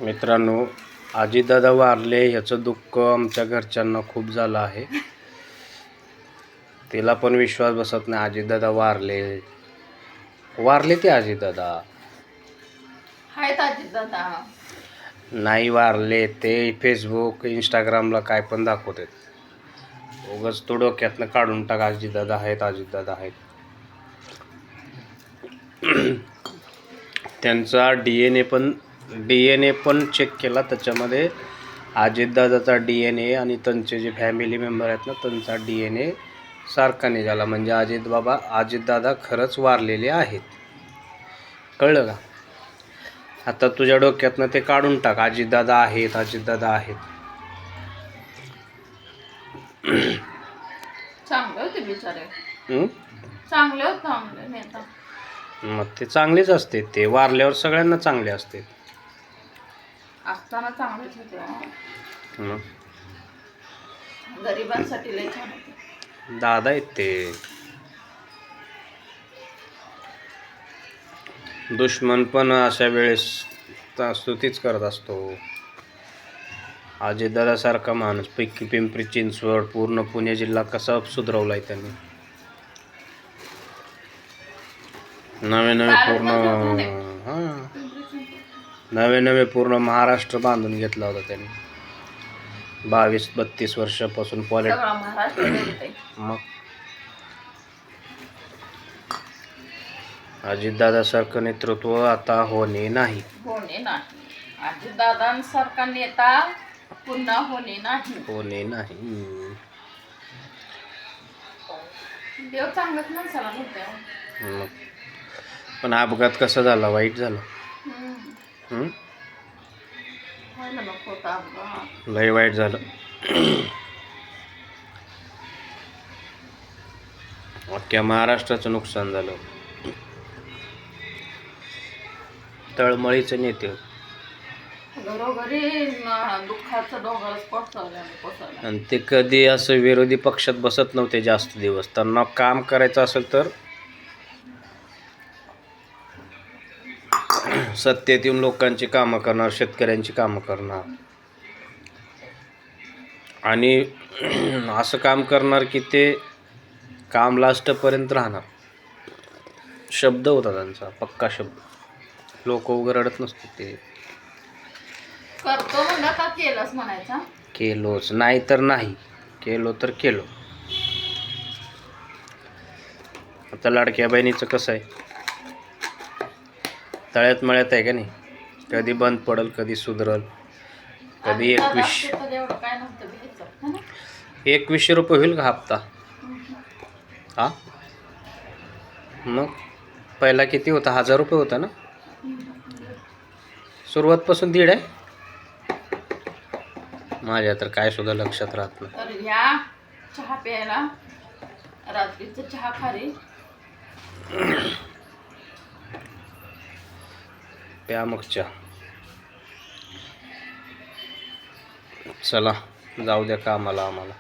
मित्रांनो, अजितदादा वारले ह्याचं दुःख आमच्या घरच्यांना खूप झालं आहे. तिला पण विश्वास बसत नाही. अजितदादा वारले ते अजितदादा आहेत. अजितदादा नाही वारले. ते फेसबुक इंस्टाग्रामला काय पण दाखवतात. उगाच तो डोक्यातनं काढून टाक. अजितदादा आहेत. त्यांचा DNA पण चेक केला. त्याच्यामध्ये अजितदादाचा DNA आणि त्यांचे जे फॅमिली मेंबर आहेत ना, त्यांचा DNA सारखा निघाला. म्हणजे अजितदादा खरंच वारलेले आहेत. कळलं का? आता तुझ्या डोक्यातनं ते काढून टाक. अजितदादा आहेत. चांगले होते बिचारे. चांगले होते नेता. मग ते चांगलेच असते. ते वारल्यावर सगळ्यांना चांगले असते. असताना चांगलेच होते. मग गरिबांसाठी लय छान होते. दादा आहेत ते. दुश्मन पण अशा वेळेस स्तुतीच करत असतो. अजितदादा सारखा माणूस पैकी पिंपरी चिंचवड पूर्ण पुणे जिल्हा कसा सुधरवलाय त्यांनी. नवे पूर्ण महाराष्ट्र बांधून घेतला होता त्यांनी. 22-32 वर्षापासून मग अजितदादा सारखं नेतृत्व आता होणे नाही. अजितदादांसारखा नेता पुन्हा होणे नाही. देव चांगलंच माणसाला होते. पण अपघात कसा झाला? वाईट झाला. लय वाईट झालं. अख्ख्या महाराष्ट्राचं नुकसान झालं. तळमळीचे नेते घरोघरी दुःखाचं डोंगरच कोसळलं. आणि ते कधी असं विरोधी पक्षात बसत नव्हते जास्त दिवस. त्यांना काम करायचं असेल तर सत्तेत येऊन लोकांची कामं करणार, शेतकऱ्यांची कामं करणार आणि असं काम करणार की ते काम लास्टपर्यंत राहणार. शब्द होता त्यांचा, पक्का शब्द. लोक उघड रडत नसते. ते करतो म्हणलं का केलंच म्हणायचा. केलोच नाही तर नाही, केलो तर केलो. आता लाडक्या बहिणीचं कसं आहे? तळ्यात मळ्यात आहे का नाही? कधी बंद पडल, कधी सुधरल. कधी 2100 रुपये होईल का हप्ता? हा, मग पहिला किती होता? 1000 रुपये होता ना सुरुवातपासून. 1.5 आहे. माझ्या तर काय सुद्धा लक्षात राहत नाही. तर ह्या चहा प्यायला रात्रीचं चहा खारी प्या मग चहा. चला जाऊ द्या कामाला आम्हाला.